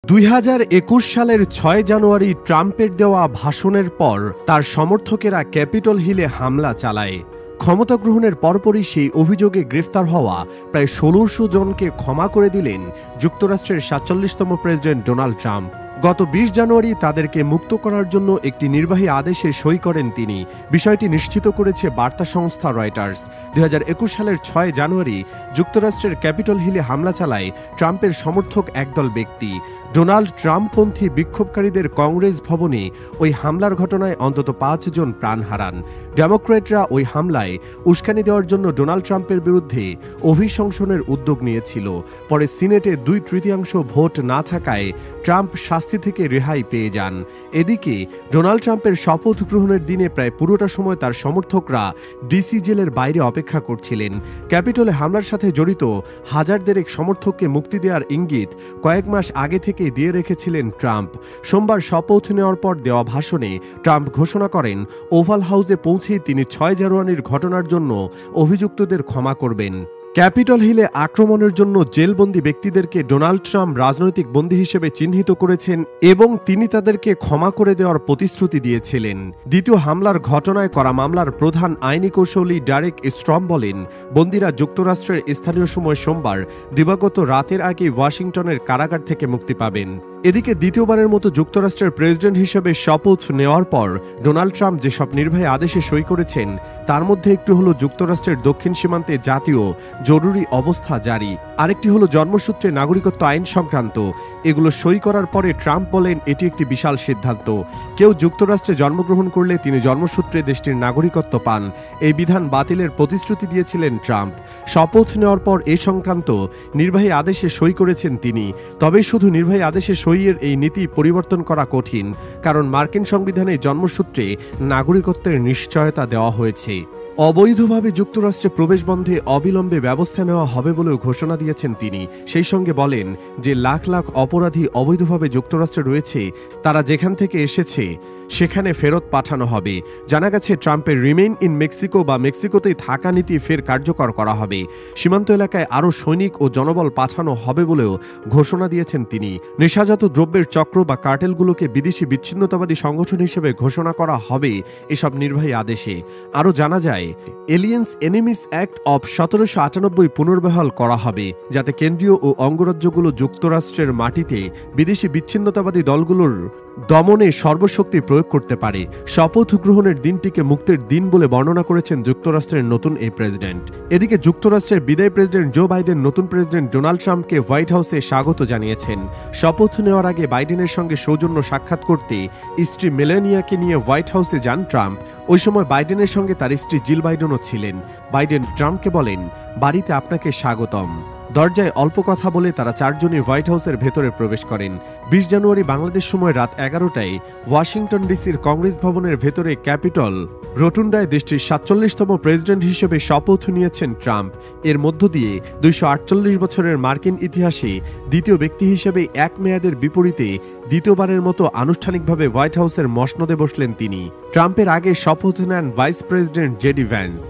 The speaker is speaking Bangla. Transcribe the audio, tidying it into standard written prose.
2021 সালের 6 জানুয়ারি ট্রাম্পের দেওয়া ভাষণের পর তার সমর্থকেরা ক্যাপিটল হিলে হামলা চালায়। ক্ষমতা গ্রহণের পরপরই সেই অভিযোগে গ্রেফতার হওয়া প্রায় 1600 জনকে ক্ষমা করে দিলেন যুক্তরাষ্ট্রের 47তম প্রেসিডেন্ট ডোনাল্ড ট্রাম্প। গত 20 জানুয়ারি তাদেরকে মুক্ত করার জন্য একটি নির্বাহী আদেশে সই করেন তিনি। বিষয়টি নিশ্চিত করেছে বার্তা সংস্থা রয়টার্স। 2021 সালের 6 জানুয়ারি যুক্তরাষ্ট্রের ক্যাপিটল হিলে হামলা চালায় ট্রাম্পের সমর্থক একদল ব্যক্তি। ডোনাল্ড ট্রাম্পপন্থী বিক্ষোভকারীদের কংগ্রেস ভবনে ওই হামলার ঘটনায় অন্তত 5 জন প্রাণ হারান। ডেমোক্র্যাটরা ওই হামলায় উস্কানি দেওয়ার জন্য ডোনাল্ড ট্রাম্পের বিরুদ্ধে অভিশংসনের উদ্যোগ নিয়েছিল। পরে সিনেটে 2/3 ভোট না থাকায় ট্রাম্প শাস্তি থেকে রেহাই পেয়ে যান। এদিকে ডোনাল্ড ট্রাম্পের শপথ গ্রহণের দিনে প্রায় পুরোটা সময় তার সমর্থকরা ডিসি জেলের বাইরে অপেক্ষা করছিলেন। ক্যাপিটলে হামলার সাথে জড়িত হাজার দেড়েক সমর্থককে মুক্তি দেওয়ার ইঙ্গিত কয়েক মাস আগে থেকে দিয়ে রেখেছিলেন ট্রাম্প। সোমবার শপথ নেওয়ার পর দেওয়া ভাষণে ট্রাম্প ঘোষণা করেন ওভাল হাউসে পৌঁছেই তিনি 6 জানুয়ারির ঘটনার জন্য অভিযুক্তদের ক্ষমা করবেন। ক্যাপিটল হিলে আক্রমণের জন্য জেলবন্দী ব্যক্তিদেরকে ডোনাল্ড ট্রাম্প রাজনৈতিক বন্দী হিসেবে চিহ্নিত করেছেন এবং তিনি তাদেরকে ক্ষমা করে দেওয়ার প্রতিশ্রুতি দিয়েছিলেন। দ্বিতীয় হামলার ঘটনায় করা মামলার প্রধান আইনি কৌশলী ডেরেক স্ট্রম বলেন, বন্দীরা যুক্তরাষ্ট্রের স্থানীয় সময় সোমবার দিবাগত রাতের আগে ওয়াশিংটনের কারাগার থেকে মুক্তি পাবেন। এদিকে দ্বিতীয়বারের মতো যুক্তরাষ্ট্রের প্রেসিডেন্ট হিসেবে শপথ নেওয়ার পর ডোনাল্ড ট্রাম্প যেসব নির্বাহী আদেশে সই করেছেন তার মধ্যে একটি হলো যুক্তরাষ্ট্রের দক্ষিণ সীমান্তে জাতীয় জরুরি অবস্থা জারি, আরেকটি হলো জন্মসূত্রে নাগরিকত্ব আইন সংক্রান্ত। এগুলো সই করার পরে ট্রাম্প বলেন এটি একটি বিশাল সিদ্ধান্ত। কেউ যুক্তরাষ্ট্রে জন্মগ্রহণ করলে তিনি জন্মসূত্রে দেশটির নাগরিকত্ব পান। এই বিধান বাতিলের প্রতিশ্রুতি দিয়েছিলেন ট্রাম্প। শপথ নেওয়ার পর এ সংক্রান্ত নির্বাহী আদেশে সই করেছেন তিনি। তবে শুধু নির্বাহী আদেশে সইয়ের এই নীতি পরিবর্তন করা কঠিন, কারণ মার্কিন সংবিধানে জন্মসূত্রে নাগরিকত্বের নিশ্চয়তা দেওয়া হয়েছে। অবৈধভাবে যুক্তরাষ্ট্রে প্রবেশ বন্ধে অবিলম্বে ব্যবস্থা নেওয়া হবে বলেও ঘোষণা দিয়েছেন তিনি। সেই সঙ্গে বলেন যে লাখ লাখ অপরাধী অবৈধভাবে যুক্তরাষ্ট্রে রয়েছে, তারা যেখান থেকে এসেছে সেখানে ফেরত পাঠানো হবে। জানা গেছে ট্রাম্পের রিমেইন ইন মেক্সিকো বা মেক্সিকোতেই থাকা নীতি ফের কার্যকর করা হবে। সীমান্ত এলাকায় আরও সৈনিক ও জনবল পাঠানো হবে বলেও ঘোষণা দিয়েছেন তিনি। নেশাজাত দ্রব্যের চক্র বা কার্টেলগুলোকে বিদেশি বিচ্ছিন্নতাবাদী সংগঠন হিসেবে ঘোষণা করা হবে এসব নির্বাহী আদেশে। আরও জানা যায় এলিয়েন্স এনিমিস অ্যাক্ট অব 1798 পুনর্বহাল করা হবে, যাতে কেন্দ্রীয় ও অঙ্গরাজ্যগুলো যুক্তরাষ্ট্রের মাটিতে বিদেশি বিচ্ছিন্নতাবাদী দলগুলোর দমনে সর্বশক্তি প্রয়োগ করতে পারে। শপথ গ্রহণের দিনটিকে মুক্তির দিন বলে বর্ণনা করেছেন যুক্তরাষ্ট্রের নতুন এই প্রেসিডেন্ট। এদিকে যুক্তরাষ্ট্রের বিদায়ী প্রেসিডেন্ট জো বাইডেন নতুন প্রেসিডেন্ট ডোনাল্ড ট্রাম্পকে হোয়াইট হাউসে স্বাগত জানিয়েছেন। শপথ নেওয়ার আগে বাইডেনের সঙ্গে সৌজন্য সাক্ষাৎ করতে স্ত্রী মেলানিয়াকে নিয়ে হোয়াইট হাউসে যান ট্রাম্প। ওই সময় বাইডেনের সঙ্গে তার স্ত্রী জিল বাইডেনও ছিলেন। বাইডেন ট্রাম্পকে বলেন, বাড়িতে আপনাকে স্বাগতম। দরজায় অল্প কথা বলে তারা 4 জনই হোয়াইট হাউসের ভেতরে প্রবেশ করেন। 20 জানুয়ারি বাংলাদেশ সময় রাত 11টায় ওয়াশিংটন ডিসির কংগ্রেস ভবনের ভেতরে ক্যাপিটল রোটুন্ডায় দেশটির 47তম প্রেসিডেন্ট হিসেবে শপথ নিয়েছেন ট্রাম্প। এর মধ্য দিয়ে 248 বছরের মার্কিন ইতিহাসে দ্বিতীয় ব্যক্তি হিসেবে এক মেয়াদের বিপরীতে দ্বিতীয়বারের মতো আনুষ্ঠানিকভাবে হোয়াইট হাউসের মসনদে বসলেন তিনি। ট্রাম্পের আগে শপথ নেন ভাইস প্রেসিডেন্ট জেডি ভ্যান্স।